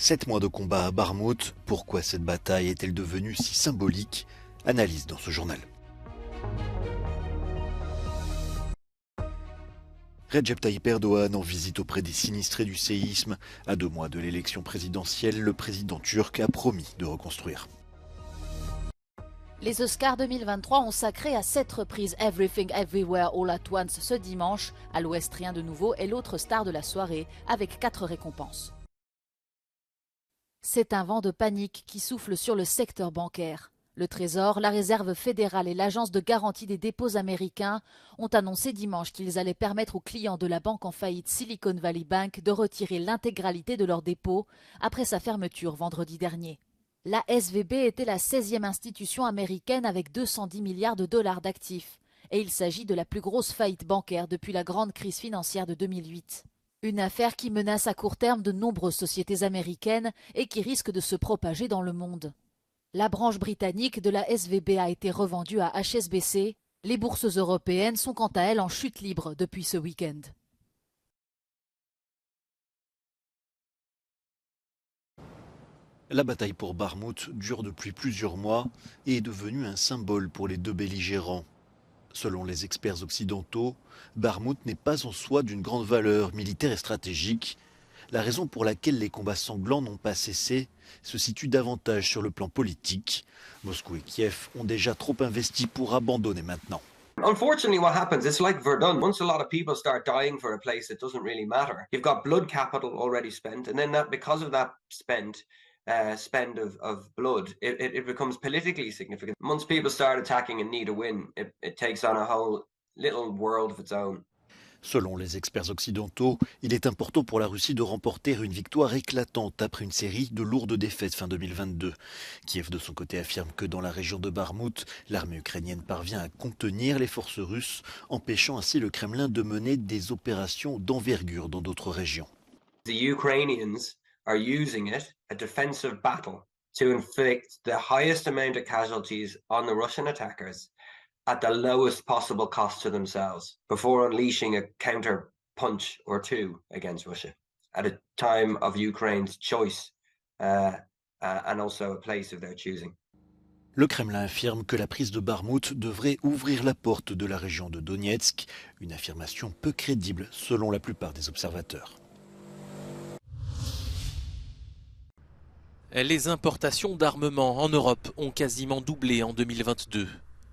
7 mois de combat à Barmout, pourquoi cette bataille est-elle devenue si symbolique? Analyse dans ce journal. Recep Tayyip Erdogan en visite auprès des sinistrés du séisme. À 2 mois de l'élection présidentielle, le président turc a promis de reconstruire. Les Oscars 2023 ont sacré à 7 reprises Everything Everywhere All at Once ce dimanche. À l'Ouest, rien de nouveau est l'autre star de la soirée avec 4 récompenses. C'est un vent de panique qui souffle sur le secteur bancaire. Le Trésor, la Réserve fédérale et l'Agence de garantie des dépôts américains ont annoncé dimanche qu'ils allaient permettre aux clients de la banque en faillite Silicon Valley Bank de retirer l'intégralité de leurs dépôts après sa fermeture vendredi dernier. La SVB était la 16e institution américaine avec 210 milliards de dollars d'actifs, et il s'agit de la plus grosse faillite bancaire depuis la grande crise financière de 2008. Une affaire qui menace à court terme de nombreuses sociétés américaines et qui risque de se propager dans le monde. La branche britannique de la SVB a été revendue à HSBC. Les bourses européennes sont quant à elles en chute libre depuis ce week-end. La bataille pour Barmout dure depuis plusieurs mois et est devenue un symbole pour les deux belligérants. Selon les experts occidentaux, Barmout n'est pas en soi d'une grande valeur militaire et stratégique. La raison pour laquelle les combats sanglants n'ont pas cessé se situe davantage sur le plan politique. Moscou et Kiev ont déjà trop investi pour abandonner maintenant. Unfortunately, what happens, it's like Verdun. Once a lot of people start dying for a place, it doesn't really matter. You've got blood capital already spent, and then because of that spend of blood, it becomes politically significant. Once people start attacking and need a win, it takes on a whole little world of its own. Selon les experts occidentaux, il est important pour la Russie de remporter une victoire éclatante après une série de lourdes défaites fin 2022. Kiev de son côté affirme que dans la région de Barmout, l'armée ukrainienne parvient à contenir les forces russes, empêchant ainsi le Kremlin de mener des opérations d'envergure dans d'autres régions. The Ukrainians are using it, a defensive battle, to inflict the highest amount of casualties on the Russian attackers at the lowest possible cost to themselves before unleashing a counter punch or two against Russia at a time of Ukraine's choice and also a place of their choosing. Le Kremlin affirme que la prise de Barmout devrait ouvrir la porte de la région de Donetsk, une affirmation peu crédible selon la plupart des observateurs. Les importations d'armements en Europe ont quasiment doublé en 2022.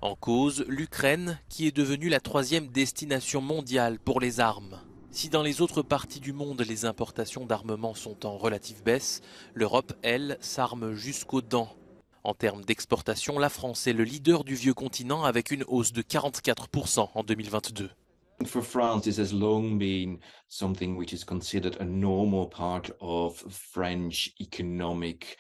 En cause, l'Ukraine, qui est devenue la 3e destination mondiale pour les armes. Si dans les autres parties du monde, les importations d'armements sont en relative baisse, l'Europe, elle, s'arme jusqu'aux dents. En termes d'exportation, la France est le leader du vieux continent avec une hausse de 44% en 2022. For France, this has long been something which is considered a normal part of French economic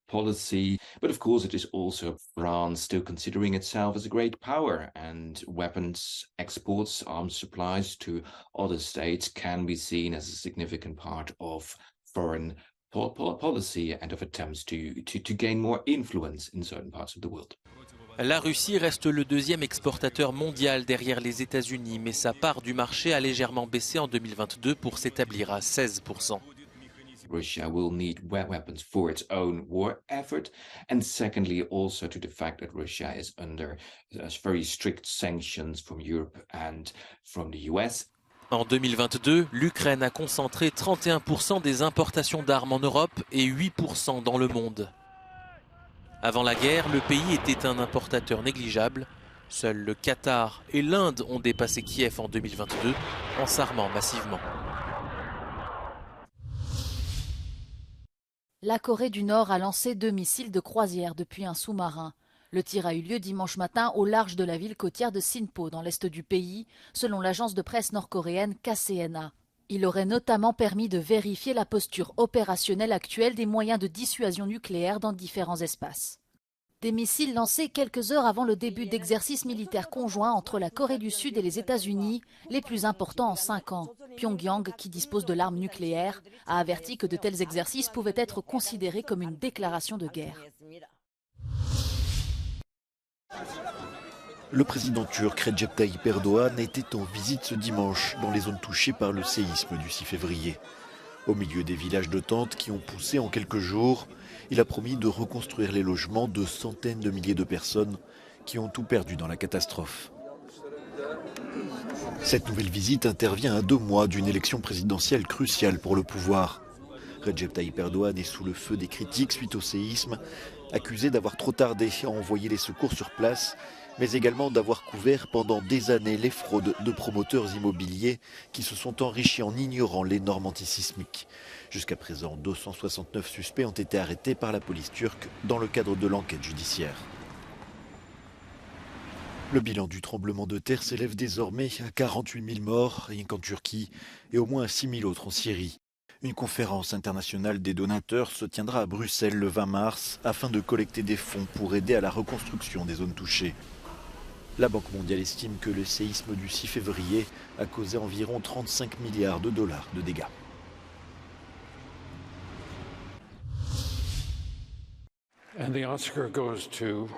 policy. But of course, it is also France still considering itself as a great power, and weapons exports, arms supplies to other states can be seen as a significant part of foreign policy and of attempts to gain more influence in certain parts of the world. La Russie reste le 2e exportateur mondial derrière les États-Unis, mais sa part du marché a légèrement baissé en 2022 pour s'établir à 16%. Russia will need weapons for its own war effort, and secondly also to the fact that Russia is under very strict sanctions from Europe and from the US. En 2022, l'Ukraine a concentré 31% des importations d'armes en Europe et 8% dans le monde. Avant la guerre, le pays était un importateur négligeable. Seuls le Qatar et l'Inde ont dépassé Kiev en 2022 en s'armant massivement. La Corée du Nord a lancé 2 missiles de croisière depuis un sous-marin. Le tir a eu lieu dimanche matin au large de la ville côtière de Sinpo, dans l'est du pays, selon l'agence de presse nord-coréenne KCNA. Il aurait notamment permis de vérifier la posture opérationnelle actuelle des moyens de dissuasion nucléaire dans différents espaces. Des missiles lancés quelques heures avant le début d'exercices militaires conjoints entre la Corée du Sud et les États-Unis, les plus importants en 5 ans. Pyongyang, qui dispose de l'arme nucléaire, a averti que de tels exercices pouvaient être considérés comme une déclaration de guerre. Le président turc Recep Tayyip Erdogan était en visite ce dimanche dans les zones touchées par le séisme du 6 février. Au milieu des villages de tentes qui ont poussé en quelques jours, il a promis de reconstruire les logements de centaines de milliers de personnes qui ont tout perdu dans la catastrophe. Cette nouvelle visite intervient à 2 mois d'une élection présidentielle cruciale pour le pouvoir. Recep Tayyip Erdogan est sous le feu des critiques suite au séisme, accusé d'avoir trop tardé à envoyer les secours sur place, mais également d'avoir couvert pendant des années les fraudes de promoteurs immobiliers qui se sont enrichis en ignorant les normes antisismiques. Jusqu'à présent, 269 suspects ont été arrêtés par la police turque dans le cadre de l'enquête judiciaire. Le bilan du tremblement de terre s'élève désormais à 48 000 morts, rien qu'en Turquie, et au moins 6 000 autres en Syrie. Une conférence internationale des donateurs se tiendra à Bruxelles le 20 mars afin de collecter des fonds pour aider à la reconstruction des zones touchées. La Banque mondiale estime que le séisme du 6 février a causé environ 35 milliards de dollars de dégâts. And the Oscar goes to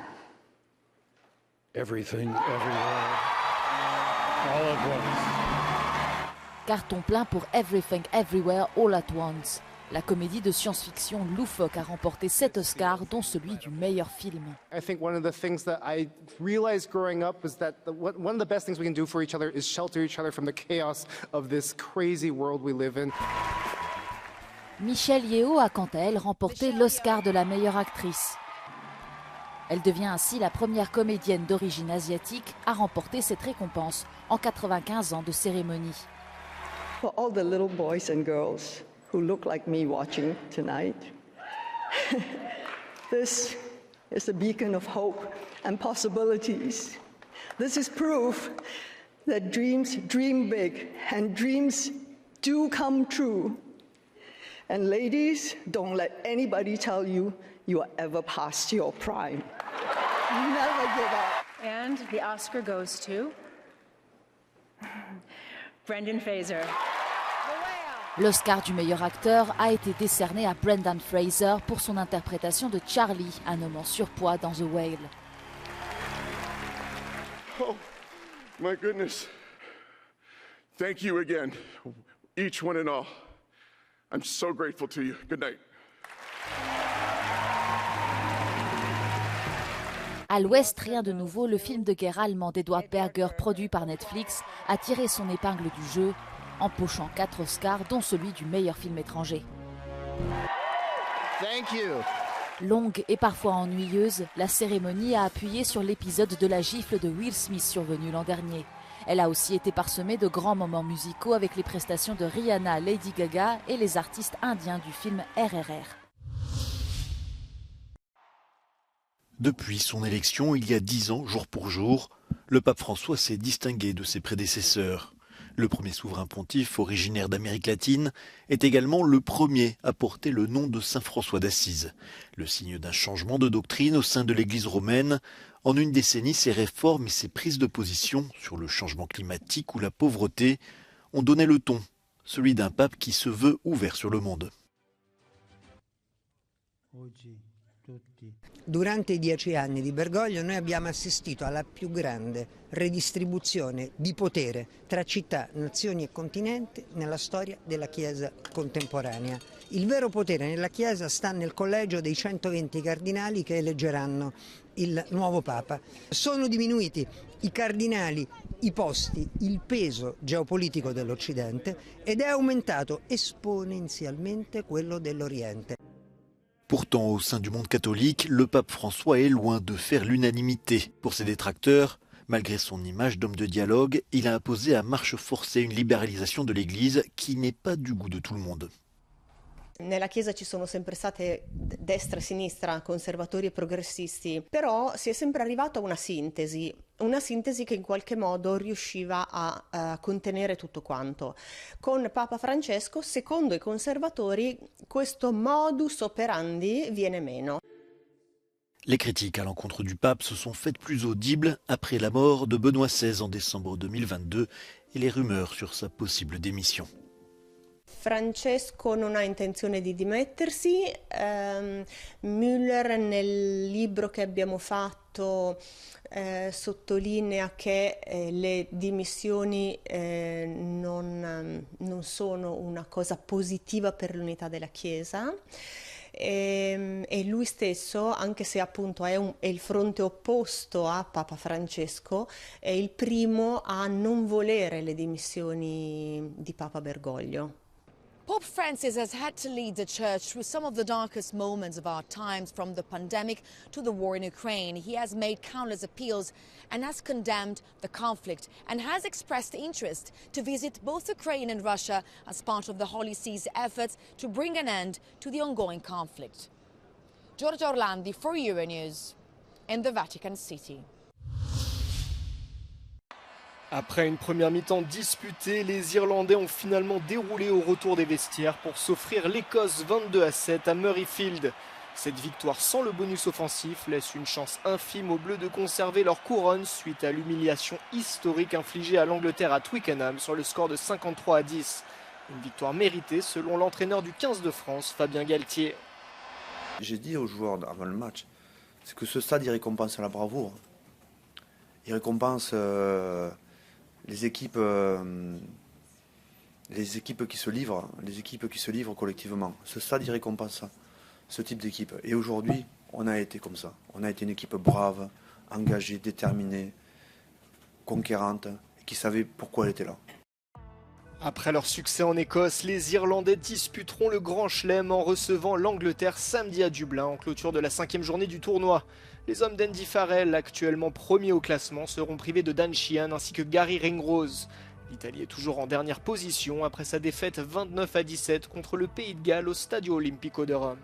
Everything, Everywhere, All at Once. Carton plein pour Everything Everywhere All at Once. La comédie de science-fiction loufoque a remporté 7 Oscars, dont celui du meilleur film. I think one of the things that I realized growing up was that one of the best things we can do for each other is shelter each other from the chaos of this crazy world we live in. Michelle Yeoh a quant à elle remporté l'Oscar de la meilleure actrice. Elle devient ainsi la première comédienne d'origine asiatique à remporter cette récompense en 95 ans de cérémonie. For all the little boys and girls who look like me watching tonight, this is a beacon of hope and possibilities. This is proof that dreams dream big and dreams do come true. And ladies, don't let anybody tell you you are ever past your prime. Never give up. And the Oscar goes to Brendan Fraser. L'Oscar du meilleur acteur a été décerné à Brendan Fraser pour son interprétation de Charlie, un homme en surpoids dans The Whale. Oh, my goodness. Thank you again, each one and all. I'm so grateful to you. Good night. À l'Ouest, rien de nouveau, le film de guerre allemand d'Edward Berger, produit par Netflix, a tiré son épingle du jeu, empochant 4 Oscars, dont celui du meilleur film étranger. Thank you. Longue et parfois ennuyeuse, la cérémonie a appuyé sur l'épisode de la gifle de Will Smith survenu l'an dernier. Elle a aussi été parsemée de grands moments musicaux avec les prestations de Rihanna, Lady Gaga et les artistes indiens du film RRR. Depuis son élection, il y a 10 ans, jour pour jour, le pape François s'est distingué de ses prédécesseurs. Le premier souverain pontife, originaire d'Amérique latine, est également le premier à porter le nom de Saint François d'Assise. Le signe d'un changement de doctrine au sein de l'Église romaine. En une décennie, ses réformes et ses prises de position sur le changement climatique ou la pauvreté ont donné le ton, celui d'un pape qui se veut ouvert sur le monde. Durante i 10 anni di Bergoglio noi abbiamo assistito alla più grande redistribuzione di potere tra città, nazioni e continenti nella storia della Chiesa contemporanea. Il vero potere nella Chiesa sta nel collegio dei 120 cardinali che eleggeranno il nuovo Papa. Sono diminuiti i cardinali, i posti, il peso geopolitico dell'Occidente ed è aumentato esponenzialmente quello dell'Oriente. Pourtant, au sein du monde catholique, le pape François est loin de faire l'unanimité. Pour ses détracteurs, malgré son image d'homme de dialogue, il a imposé à marche forcée une libéralisation de l'Église qui n'est pas du goût de tout le monde. Nella Chiesa ci sono sempre state destra e sinistra, conservatori e progressisti, però si è sempre arrivato a una sintesi che in qualche modo riusciva a contenere tutto quanto. Con Papa Francesco, secondo i conservatori, questo modus operandi viene meno. Les critiques à l'encontre du pape se sont faites plus audibles après la mort de Benoît XVI en décembre 2022 et les rumeurs sur sa possible démission. Francesco non ha intenzione di dimettersi, Müller nel libro che abbiamo fatto fatto sottolinea che le dimissioni non sono una cosa positiva per l'unità della Chiesa. E lui stesso, anche se appunto è il fronte opposto a Papa Francesco, è il primo a non volere le dimissioni di Papa Bergoglio. Pope Francis has had to lead the church through some of the darkest moments of our times, from the pandemic to the war in Ukraine. He has made countless appeals and has condemned the conflict and has expressed interest to visit both Ukraine and Russia as part of the Holy See's efforts to bring an end to the ongoing conflict. Giorgia Orlandi for Euronews in the Vatican City. Après une première mi-temps disputée, les Irlandais ont finalement déroulé au retour des vestiaires pour s'offrir l'Écosse 22-7 à Murrayfield. Cette victoire sans le bonus offensif laisse une chance infime aux Bleus de conserver leur couronne suite à l'humiliation historique infligée à l'Angleterre à Twickenham sur le score de 53-10. Une victoire méritée selon l'entraîneur du 15 de France, Fabien Galtier. J'ai dit aux joueurs avant le match, c'est que ce stade il récompense la bravoure. Il récompense les équipes qui se livrent collectivement. Ce stade il récompense ça, ce type d'équipe. Et aujourd'hui, on a été comme ça. On a été une équipe brave, engagée, déterminée, conquérante, et qui savait pourquoi elle était là. Après leur succès en Écosse, les Irlandais disputeront le Grand Chelem en recevant l'Angleterre samedi à Dublin en clôture de la 5e journée du tournoi. Les hommes d'Andy Farrell, actuellement premiers au classement, seront privés de Dan Sheehan ainsi que Gary Ringrose. L'Italie est toujours en dernière position après sa défaite 29-17 contre le Pays de Galles au Stadio Olimpico de Rome.